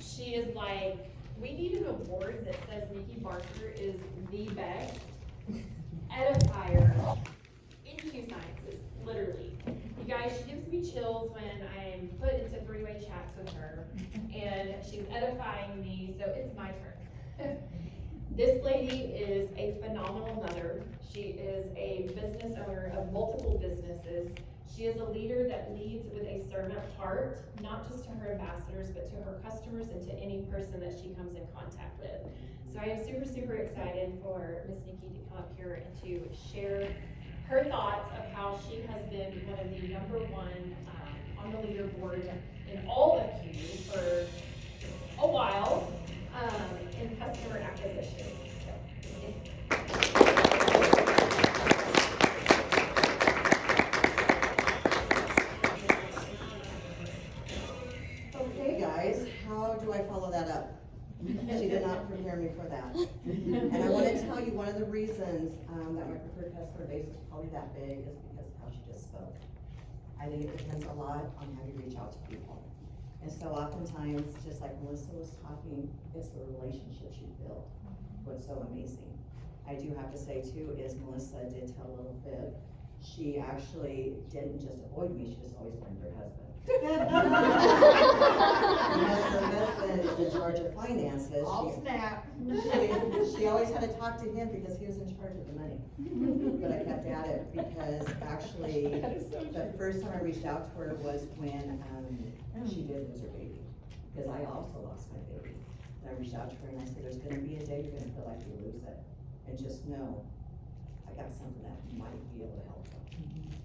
She is like, we need an award that says Nikki Barker is the best edifier in Q Sciences, literally. You guys, she gives me chills when I'm put into three-way chats with her, and she's edifying me, so it's my turn. This lady is a phenomenal mother. She is a business owner of multiple businesses. She is a leader that leads with a servant heart, not just to her ambassadors, but to her customers and to any person that she comes in contact with. So I am super, super excited for Miss Nikki to come up here and to share her thoughts of how she has been one of the #1 on the leaderboard in all of Q for a while in customer acquisition. Okay, guys, how do I follow that up? She did not prepare me for that. And I want to tell you one of the reasons that my preferred customer base is probably that big is because of how she just spoke. I think it depends a lot on how you reach out to people. And so oftentimes, just like Melissa was talking, it's the relationships you build. What's so amazing. I do have to say too, is Melissa did tell a little fib. She actually didn't just avoid me, she just always blamed her husband. Because her husband is in charge of finances. Snap. She always had to talk to him because he was in charge of the money. But I kept at it because actually, the first time I reached out to her was when she did lose her baby. Because I also lost my baby. And I reached out to her and I said, there's gonna be a day you're gonna feel like you lose it. And just know, I got something that might be able to help her.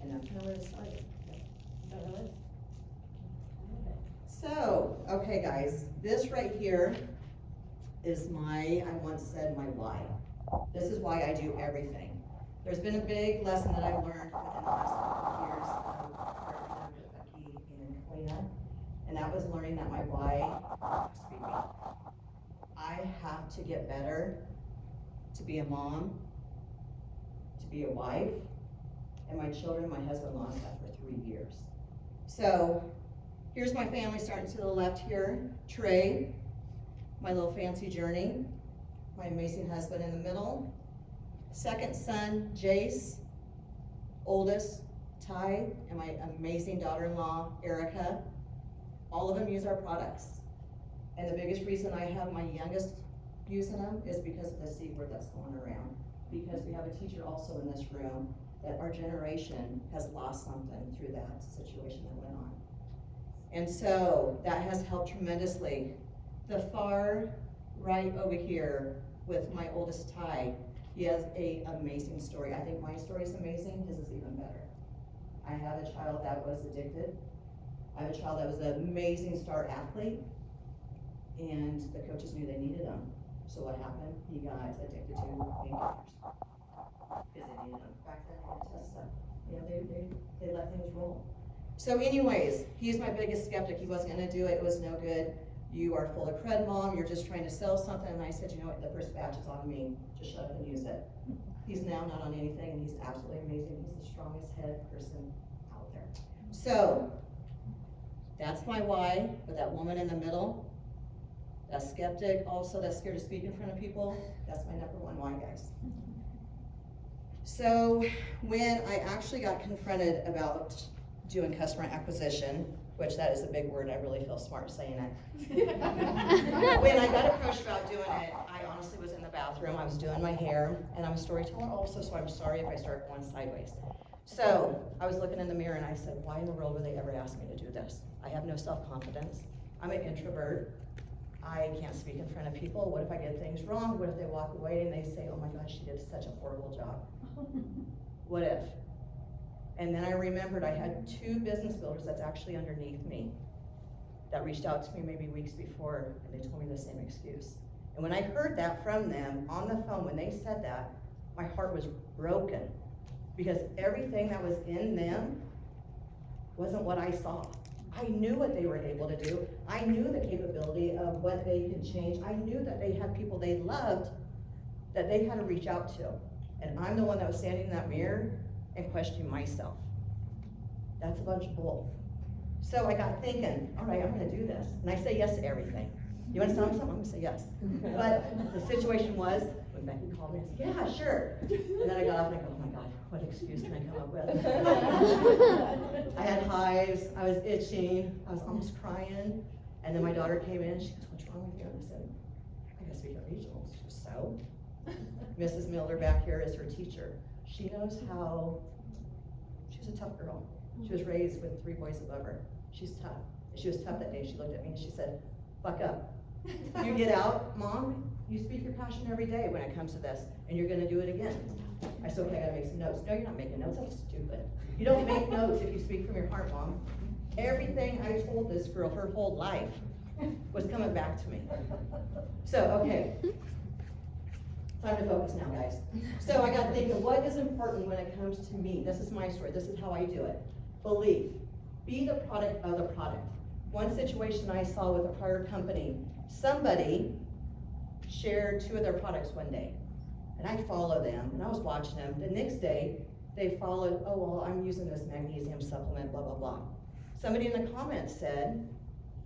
And that's kind of where it started. So, okay guys, this right here is I once said my why. This is why I do everything. There's been a big lesson that I've learned within the last couple of years of partnering with Becky and Kalina, and that was learning that my why, I have to get better to be a mom, to be a wife, and my children, my husband lost that for 3 years. So, here's my family starting to the left here. Trey, my little fancy journey, my amazing husband in the middle, second son, Jace, oldest, Ty, and my amazing daughter-in-law, Erica. All of them use our products. And the biggest reason I have my youngest using them is because of the C word that's going around. Because we have a teacher also in this room that our generation has lost something through that situation that went on. And so that has helped tremendously. The far right over here with my oldest Ty, he has an amazing story. I think my story is amazing, his is even better. I have a child that was addicted. I have a child that was an amazing star athlete, and the coaches knew they needed him. So what happened? He got addicted to painkillers. Because they needed him. Back then they didn't test stuff. You know, they let things roll. So anyways, he's my biggest skeptic. He wasn't gonna do it, it was no good. You are full of crud, Mom, you're just trying to sell something. And I said, you know what, the first batch is on me. Just shut up and use it. He's now not on anything, and he's absolutely amazing. He's the strongest head person out there. So, that's my why, with that woman in the middle. That skeptic, also that's scared to speak in front of people. That's my #1 why, guys. So, when I actually got confronted about doing customer acquisition, which that is a big word, I really feel smart saying it. When I got approached about doing it, I honestly was in the bathroom, I was doing my hair, and I'm a storyteller also, so I'm sorry if I start going sideways. So, I was looking in the mirror and I said, why in the world would they ever ask me to do this? I have no self-confidence, I'm an introvert, I can't speak in front of people, what if I get things wrong, what if they walk away and they say, oh my gosh, she did such a horrible job. What if? And then I remembered I had 2 business builders that's actually underneath me that reached out to me maybe weeks before, and they told me the same excuse. And when I heard that from them on the phone, when they said that, my heart was broken, because everything that was in them wasn't what I saw. I knew what they were able to do. I knew the capability of what they could change. I knew that they had people they loved that they had to reach out to. And I'm the one that was standing in that mirror and questioning myself. That's a bunch of bull. So I got thinking, all right, I'm gonna do this. And I say yes to everything. You wanna sell me something? I'm gonna say yes. But the situation was, when Becky called me, I said, yeah, sure. And then I got off and I go, oh my God, what excuse can I come up with? I had hives, I was itching, I was almost crying. And then my daughter came in, she goes, what's wrong with you? And I said, I gotta speak at regionals. She goes, so? Mrs. Miller back here is her teacher. She knows how, she's a tough girl. She was raised with 3 boys above her. She's tough. She was tough that day. She looked at me and she said, fuck up. You get out, Mom, you speak your passion every day when it comes to this, and you're gonna do it again. I said, okay, I gotta make some notes. No, you're not making notes, that's stupid. You don't make notes if you speak from your heart, Mom. Everything I told this girl her whole life was coming back to me. So, okay. Time to focus now, guys. So I got thinking, what is important when it comes to me? This is my story, this is how I do it. Belief. Be the product of the product. One situation I saw with a prior company, somebody shared 2 of their products one day. And I follow them, and I was watching them. The next day, they followed, oh, well, I'm using this magnesium supplement, blah, blah, blah. Somebody in the comments said,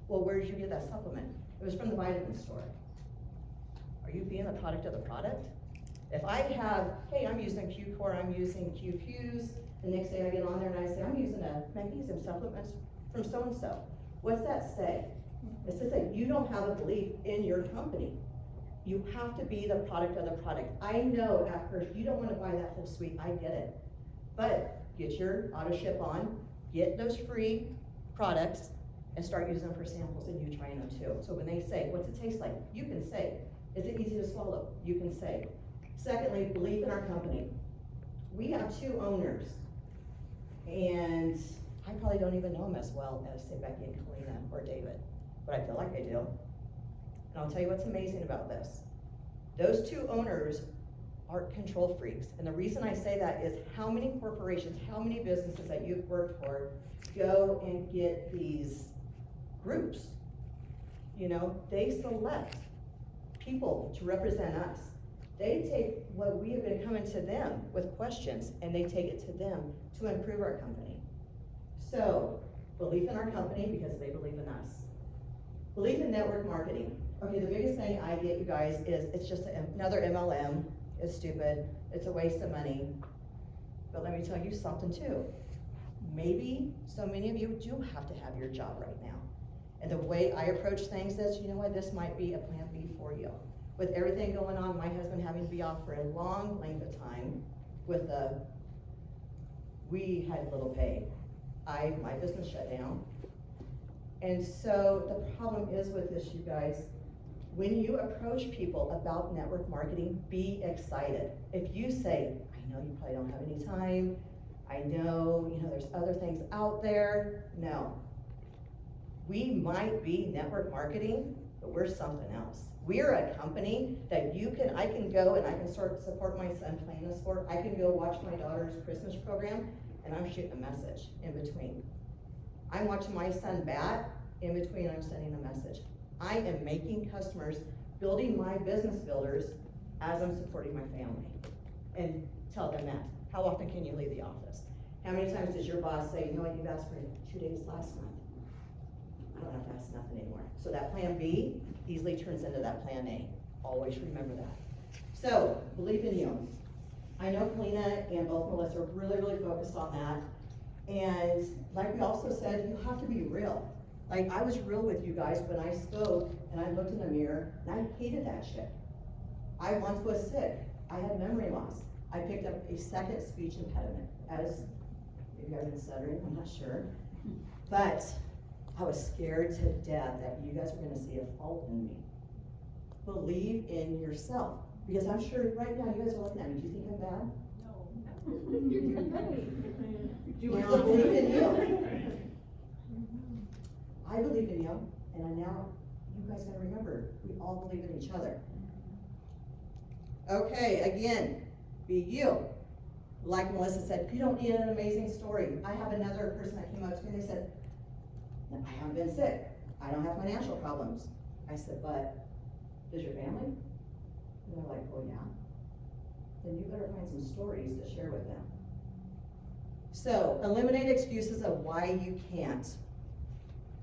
well, where did you get that supplement? It was from the vitamin store. Are you being a product of the product? If I have, hey, I'm using Q-Core, I'm using Q-Fuse, the next day I get on there and I say, I'm using a magnesium supplement from so-and-so. What's that say? It says that you don't have a belief in your company. You have to be the product of the product. I know at first, you don't want to buy that whole suite, I get it. But get your auto ship on, get those free products, and start using them for samples and you trying them too. So when they say, what's it taste like? You can say. Is it easy to swallow? You can say. Secondly, belief in our company. We have 2 owners, and I probably don't even know them as well as, say, Becky and Kalina or David, but I feel like I do. And I'll tell you what's amazing about this. Those 2 owners are control freaks, and the reason I say that is how many corporations, how many businesses that you've worked for go and get these groups? You know, they select people to represent us. They take what we have been coming to them with questions, and they take it to them to improve our company. So, belief in our company because they believe in us. Belief in network marketing. Okay, the biggest thing I get, you guys, is it's just another MLM. It's stupid. It's a waste of money. But let me tell you something too. Maybe so many of you do have to have your job right now. And the way I approach things is, you know what, this might be a plan B for you. With everything going on, my husband having to be off for a long length of time with we had little pay. My business shut down. And so the problem is with this, you guys, when you approach people about network marketing, be excited. If you say, I know you probably don't have any time, I know, there's other things out there. No. We might be network marketing, but we're something else. We're a company that I can go and I can support my son playing a sport. I can go watch my daughter's Christmas program, and I'm shooting a message in between. I'm watching my son bat, in between I'm sending a message. I am making customers, building my business builders as I'm supporting my family. And tell them that. How often can you leave the office? How many times does your boss say, you know what, you've asked for 2 days last month? I don't have to ask nothing anymore. So that plan B easily turns into that plan A. Always remember that. So, believe in you. I know Kalina and both Melissa are really, really focused on that. And like we also said, you have to be real. Like I was real with you guys when I spoke and I looked in the mirror and I hated that shit. I once was sick. I had memory loss. I picked up a second speech impediment, as maybe I've been stuttering, I'm not sure. But I was scared to death that you guys were gonna see a fault in me. Believe in yourself. Because I'm sure right now you guys are looking at me, do you think I'm bad? No. You're great. I believe in you. I believe in you, and now you guys gotta remember, we all believe in each other. Okay, again, be you. Like Melissa said, you don't need an amazing story. I have another person that came up to me and they said, I haven't been sick. I don't have financial problems. I said, but does your family? And they're like, oh yeah. Then you better find some stories to share with them. So, eliminate excuses of why you can't.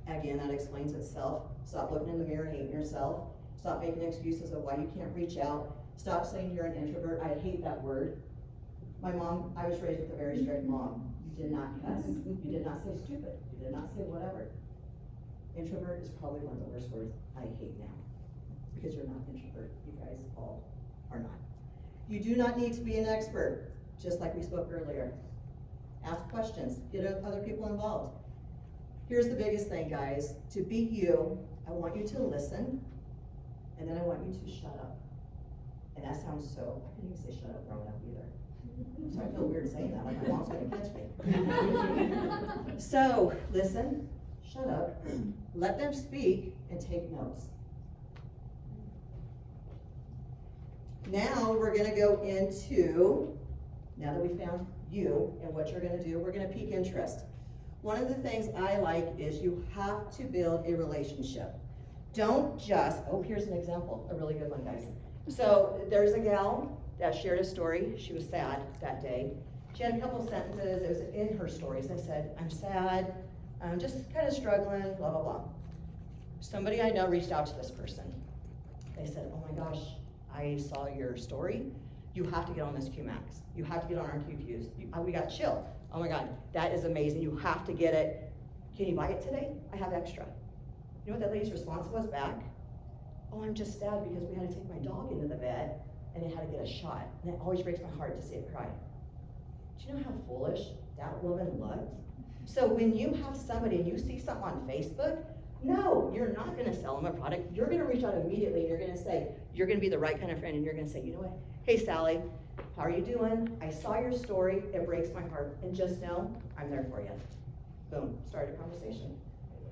Again, that explains itself. Stop looking in the mirror, hating yourself. Stop making excuses of why you can't reach out. Stop saying you're an introvert. I hate that word. My mom, I was raised with a very strict mom. You did not cuss. You did not say stupid. You did not say whatever. Introvert is probably one of the worst words I hate now, because you're not introvert. You guys all are not. You do not need to be an expert, just like we spoke earlier. Ask questions, get other people involved. Here's the biggest thing, guys. To be you, I want you to listen, and then I want you to shut up. And that sounds so, I couldn't even say shut up growing up either. So I feel weird saying that, like my mom's gonna catch me. So, listen, shut up, let them speak, and take notes. Now, we're gonna go into, now that we found you and what you're gonna do, we're gonna pique interest. One of the things I like is you have to build a relationship. Don't just, oh, here's an example, a really good one, guys. So there's a gal that shared a story. She was sad that day. She had a couple sentences, it was in her stories. I said, I'm sad, I'm just kind of struggling, blah, blah, blah. Somebody I know reached out to this person. They said, oh my gosh, I saw your story. You have to get on this QMax. You have to get on our QQs. We got chill. Oh my God, that is amazing. You have to get it. Can you buy it today? I have extra. You know what that lady's response was back? Oh, I'm just sad because we had to take my dog into the vet and it had to get a shot. And it always breaks my heart to see it cry. Do you know how foolish that woman looked? So when you have somebody and you see something on Facebook, no, you're not gonna sell them a product. You're gonna reach out immediately and you're gonna say, you're gonna be the right kind of friend, and you're gonna say, you know what? Hey Sally, how are you doing? I saw your story, it breaks my heart, and just know, I'm there for you. Boom, start a conversation.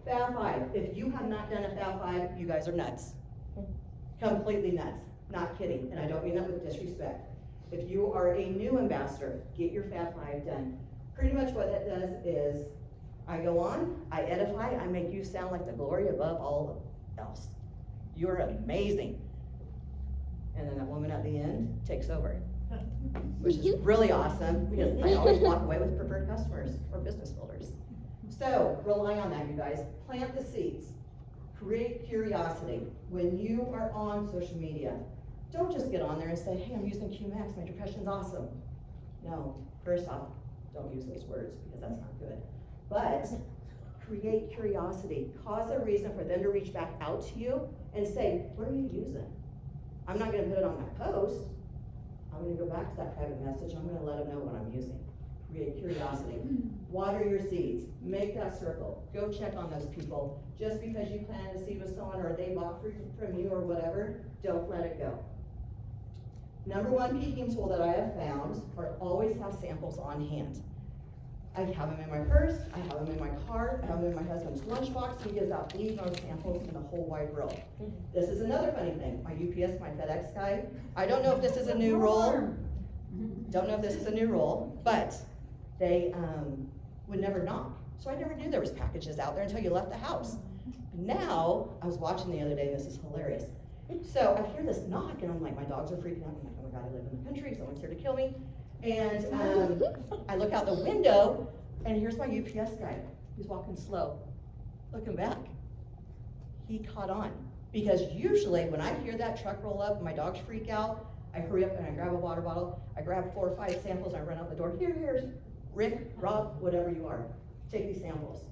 Fab 5, if you have not done a Fab 5, you guys are nuts. Completely nuts, not kidding, and I don't mean that with disrespect. If you are a new ambassador, get your Fab 5 done. Pretty much what that does is, I go on, I edify, I make you sound like the glory above all else. You're amazing. And then that woman at the end takes over, which is really awesome, because I always walk away with preferred customers or business builders. So, rely on that, you guys. Plant the seeds. Create curiosity. When you are on social media, don't just get on there and say, hey, I'm using QMax, my depression's awesome. No, first off, don't use those words, because that's not good. But create curiosity. Cause a reason for them to reach back out to you and say, what are you using? I'm not gonna put it on my post. I'm gonna go back to that private message. I'm gonna let them know what I'm using. Create curiosity. Water your seeds. Make that circle. Go check on those people. Just because you planted a seed with someone or they bought from you or whatever, don't let it go. Number one peaking tool that I have found are always have samples on hand. I have them in my purse, I have them in my car, I have them in my husband's lunchbox. He gives out the most samples in the whole wide world. This is another funny thing. My UPS, my FedEx guy, I don't know if this is a new rule. Don't know if this is a new rule, but they would never knock. So I never knew there was packages out there until you left the house. Now, I was watching the other day, this is hilarious. So I hear this knock and I'm like, my dogs are freaking out. I'm like, oh my God, I live in the country, someone's here to kill me. And I look out the window and here's my UPS guy. He's walking slow, looking back. He caught on, because usually when I hear that truck roll up and my dogs freak out, I hurry up and I grab a water bottle, I grab 4 or 5 samples, and I run out the door. Here's Rick, Rob, whatever you are, take these samples.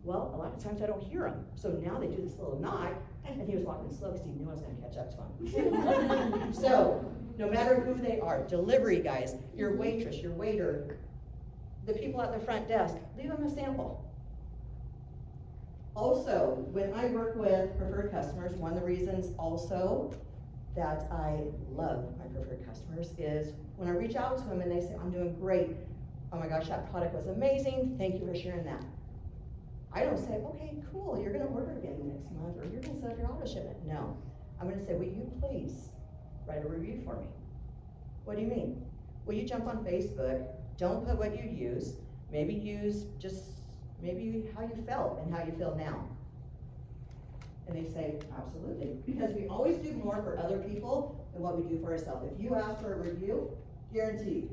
Well, a lot of times I don't hear them. So now they do this little knock, and he was walking slow because he knew I was gonna catch up to him. So, no matter who they are, delivery guys, your waitress, your waiter, the people at the front desk, leave them a sample. Also, when I work with preferred customers, one of the reasons also that I love my preferred customers is when I reach out to them and they say, I'm doing great. Oh my gosh, that product was amazing. Thank you for sharing that. I don't say, okay, cool, you're gonna order again next month, or you're gonna set up your auto shipment. No, I'm gonna say, will you please write a review for me? What do you mean? Will you jump on Facebook, don't put what you use, maybe use just maybe how you felt and how you feel now. And they say, absolutely, because we always do more for other people than what we do for ourselves. If you ask for a review, guaranteed,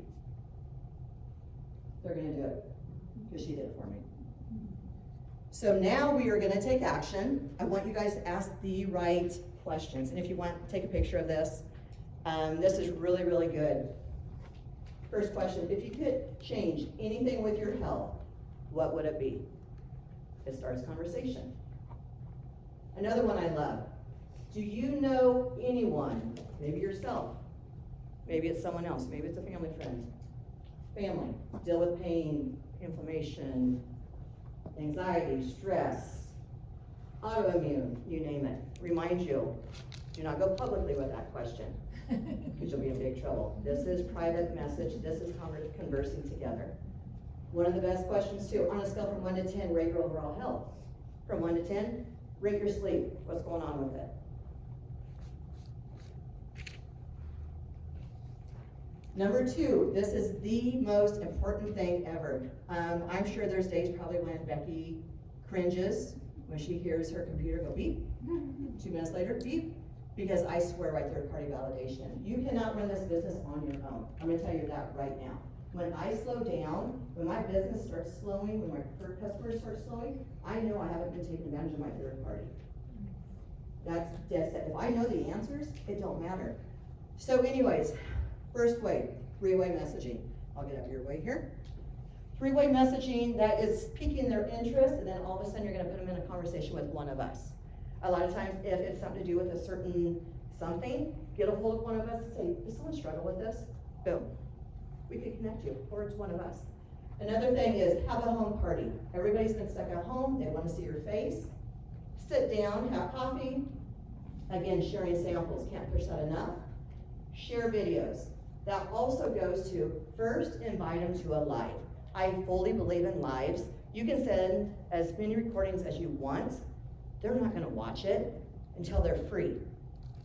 they're gonna do it, because she did it for me. So now we are gonna take action. I want you guys to ask the right questions. And if you want, take a picture of this. This is really, really good. First question, if you could change anything with your health, what would it be? It starts conversation. Another one I love. Do you know anyone, maybe yourself, maybe it's someone else, maybe it's a family friend, family, deal with pain, inflammation, anxiety, stress, autoimmune, you name it. Remind you, do not go publicly with that question, because you'll be in big trouble. This is private message, this is conversing together. One of the best questions too, on a scale from 1 to 10, rate your overall health. From 1 to 10, rate your sleep, what's going on with it? Number 2, this is the most important thing ever. I'm sure there's days probably when Becky cringes when she hears her computer go beep. 2 minutes later, beep, because I swear by third-party validation. You cannot run this business on your own. I'm gonna tell you that right now. When I slow down, when my business starts slowing, when my preferred customers start slowing, I know I haven't been taking advantage of my third party. That's dead set. If I know the answers, it don't matter. So anyways, first way, three-way messaging. I'll get out of your way here. Three-way messaging, that is piquing their interest, and then all of a sudden you're gonna put them in a conversation with one of us. A lot of times, if it's something to do with a certain something, get a hold of one of us and say, does someone struggle with this? Boom. We can connect you, or it's one of us. Another thing is, have a home party. Everybody's been stuck at home, they wanna see your face. Sit down, have coffee. Again, sharing samples, can't push that enough. Share videos. That also goes to, first, invite them to a live. I fully believe in lives. You can send as many recordings as you want. They're not gonna watch it until they're free.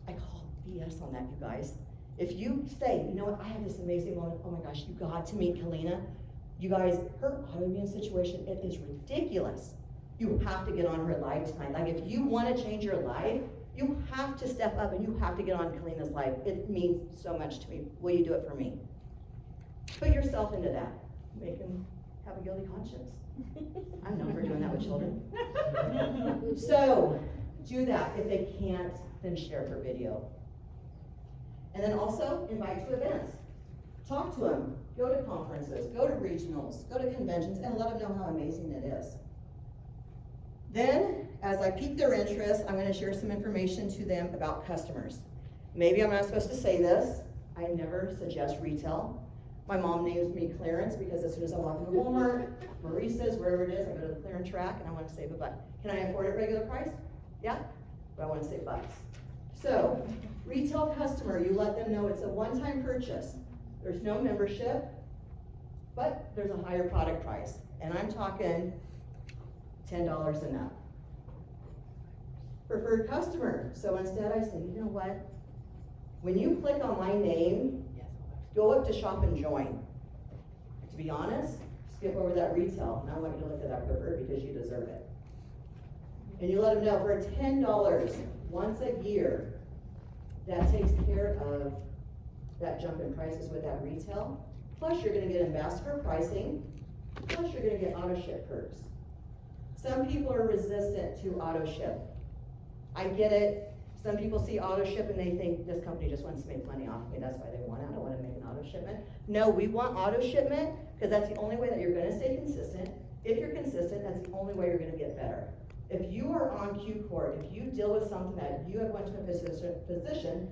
I call BS on that, you guys. If you say, you know what, I had this amazing moment, oh my gosh, you got to meet Kalina. You guys, her autoimmune situation, it is ridiculous. You have to get on her live tonight. Like, if you wanna change your life, you have to step up and you have to get on Kalina's live. It means so much to me. Will you do it for me? Put yourself into that. Make them have a guilty conscience. I'm known for doing that with children. So, do that. If they can't, then share her video. And then also, invite to events. Talk to them. Go to conferences, go to regionals, go to conventions, and let them know how amazing it is. Then, as I pique their interest, I'm gonna share some information to them about customers. Maybe I'm not supposed to say this. I never suggest retail. My mom names me clearance because as soon as I walk into Walmart, Maurice's, wherever it is, I go to the clearance rack and I wanna save a buck. Can I afford it regular price? Yeah, but I wanna save bucks. So, retail customer, you let them know it's a one-time purchase. There's no membership, but there's a higher product price. And I'm talking $10 and up. Preferred customer, so instead I say, you know what? When you click on my name, go up to shop and join. To be honest, skip over that retail, and I want you to look at that preferred because you deserve it. And you let them know for $10 once a year, that takes care of that jump in prices with that retail. Plus you're gonna get ambassador pricing, plus you're gonna get auto ship perks. Some people are resistant to auto ship. I get it. Some people see auto ship and they think this company just wants to make money off me. That's why they want it. I don't want to make an auto shipment. No, we want auto shipment because that's the only way that you're going to stay consistent. If you're consistent, that's the only way you're going to get better. If you are on Q Court, if you deal with something that you have went to a physician,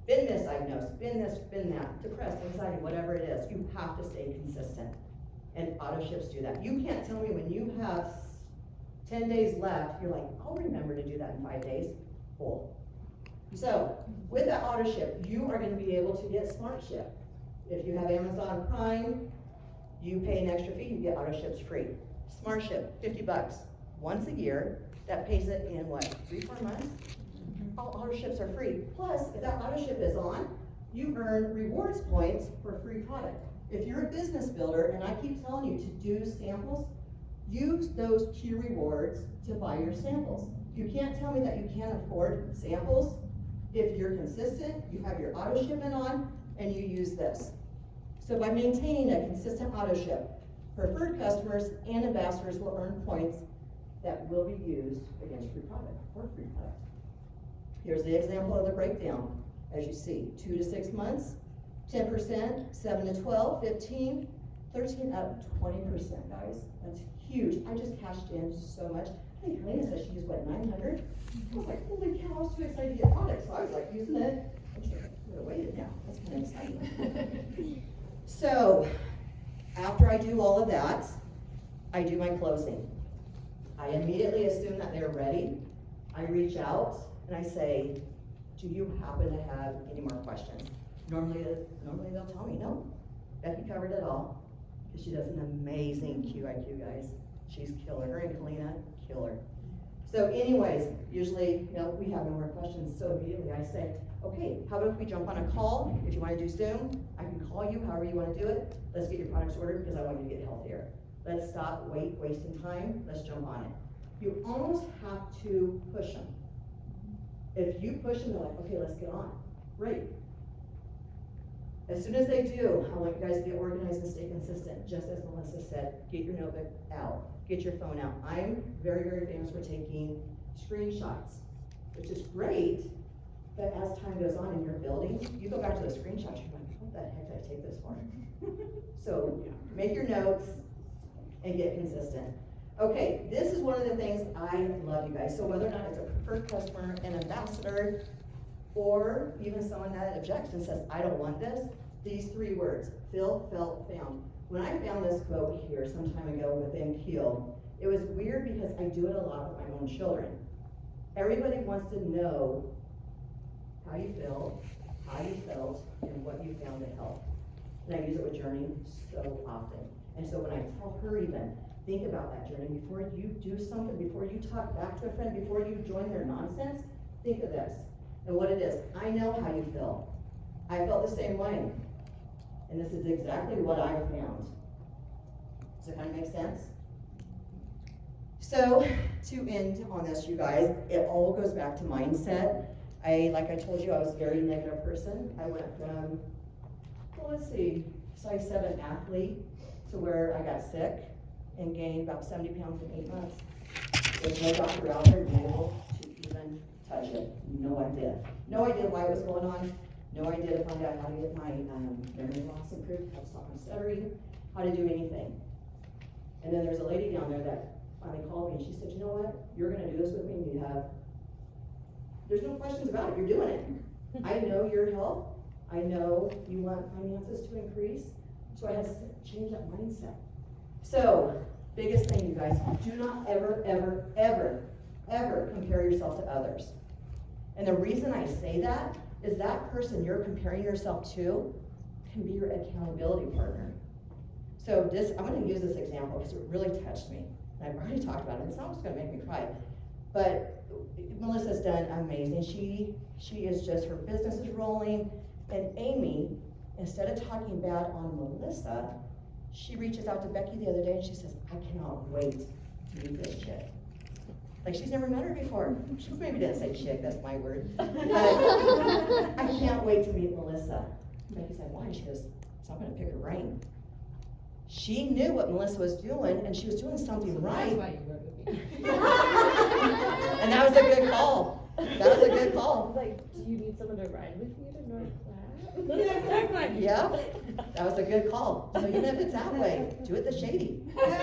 been misdiagnosed, been this, been that, depressed, anxiety, whatever it is, you have to stay consistent. And auto ships do that. You can't tell me when you have 10 days left, you're like, I'll remember to do that in 5 days. Cool. So, with that auto ship, you are going to be able to get smart ship. If you have Amazon Prime, you pay an extra fee, you get auto ships free. Smart ship, $50 once a year. That pays it in what, 3-4 months? All auto ships are free. Plus, if that auto ship is on, you earn rewards points for free product. If you're a business builder, and I keep telling you to do samples, use those Q rewards to buy your samples. You can't tell me that you can't afford samples if you're consistent, you have your auto shipment on, and you use this. So by maintaining a consistent auto ship, preferred customers and ambassadors will earn points that will be used against free product, for free product. Here's the example of the breakdown. As you see, 2 to 6 months, 10%, 7 to 12, 15, 13 up 20%, guys. That's huge. I just cashed in so much. I think Helena said she used, what, 900? I was like, holy cow, I was too excited to get products, so I was like using it. I should have waited now. That's kind of exciting. So, after I do all of that, I do my closing. I immediately assume that they're ready. I reach out and I say, do you happen to have any more questions? Normally they'll tell me, no, Becky covered it all. Because she does an amazing QIQ, guys. She's killer. Her and Kalina, killer. So anyways, usually, we have no more questions. So immediately I say, okay, how about if we jump on a call? If you want to do Zoom, I can call you, however you want to do it. Let's get your products ordered because I want you to get healthier. Let's stop wasting time. Let's jump on it. You almost have to push them. If you push them, they're like, okay, let's get on. Great. As soon as they do, I want you guys to get organized and stay consistent. Just as Melissa said, get your notebook out, get your phone out. I'm very, very famous for taking screenshots, which is great, but as time goes on in your building, you go back to the screenshots, you're like, what the heck did I take this for? So make your notes and get consistent. Okay, this is one of the things I love, you guys. So whether or not it's a preferred customer, an ambassador, or even someone that objects and says, I don't want this, these 3 words, feel, felt, found. When I found this quote here some time ago within Keel, it was weird because I do it a lot with my own children. Everybody wants to know how you feel, how you felt, and what you found to help. And I use it with Journey so often. And so when I tell her even, think about that journey before you do something, before you talk back to a friend, before you join their nonsense, think of this. And what it is, I know how you feel. I felt the same way. And this is exactly what I found. Does it kind of make sense? So, to end on this, you guys, it all goes back to mindset. Like I told you, I was a very negative person. I went from, size 7 athlete to where I got sick and gained about 70 pounds in 8 months. There's no doctor out there able to even touch it. No idea. No idea why it was going on. No idea to find out how to get my memory loss improved, how to stop my stuttering, how to do anything. And then there's a lady down there that finally called me and she said, you know what? You're going to do this with me and there's no questions about it. You're doing it. I know your health. I know you want finances to increase. So I had to change that mindset. So, biggest thing, you guys, do not ever, ever, ever, ever compare yourself to others. And the reason I say that is that person you're comparing yourself to can be your accountability partner. So I'm going to use this example because it really touched me. And I've already talked about it. It's not just going to make me cry. But Melissa's done amazing. She is just, her business is rolling. And Amy, instead of talking bad on Melissa, she reaches out to Becky the other day and she says, I cannot wait to meet this chick. Like she's never met her before. She maybe didn't say chick, that's my word. But I can't wait to meet Melissa. Becky's like, why? She goes, so I'm gonna pick her brain. She knew what Melissa was doing and she was doing something right. That's why you work with me. And that was a good call. That was a good call. Like, do you need someone to ride with you to North Platte? Yeah, that was a good call. So even if it's that way, do it the shady.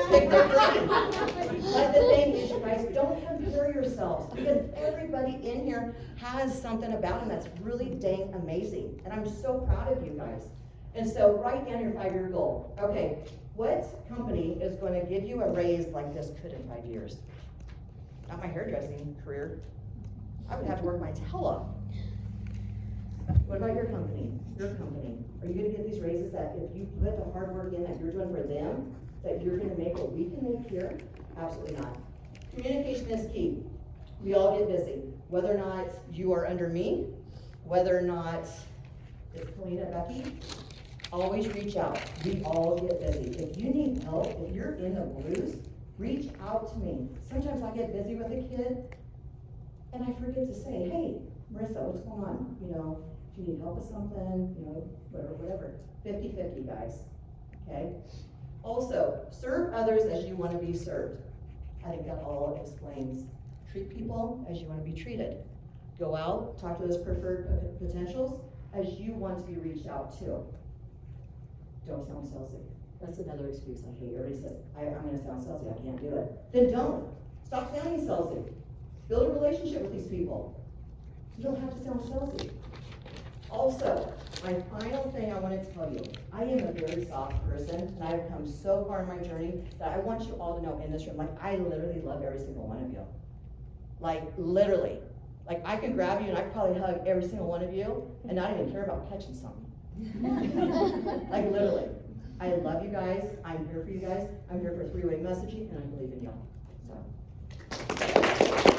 Pick their brain. But the thing is, you guys, don't compare yourselves because everybody in here has something about them that's really dang amazing. And I'm so proud of you guys. And so write down your 5-year goal. Okay, what company is going to give you a raise like this could in 5 years? Not my hairdressing career. I would have to work my tail off. What about your company? Your company. Are you going to get these raises that if you put the hard work in that you're doing for them, that you're going to make what we can make here? Absolutely not. Communication is key. We all get busy. Whether or not you are under me, whether or not it's Kalina, Becky, always reach out. We all get busy. If you need help, if you're in the blues, reach out to me. Sometimes I get busy with a kid and I forget to say, hey, Marissa, what's going on? Do you need help with something? Whatever. 50-50, guys. Okay? Also, serve others as you want to be served. I think that all explains. Treat people as you want to be treated. Go out, talk to those preferred potentials as you want to be reached out to. Don't sound salesy. That's another excuse I hate. Everybody says, I'm gonna sound salesy, I can't do it. Then don't. Stop sounding salesy. Build a relationship with these people. You don't have to sound salesy. Also, my final thing I want to tell you, I am a very soft person, and I've come so far in my journey that I want you all to know in this room, like, I literally love every single one of you. Like, literally. Like, I can grab you and I could probably hug every single one of you and not even care about catching something. Like, literally. I love you guys. I'm here for you guys. I'm here for three-way messaging, and I believe in y'all. So.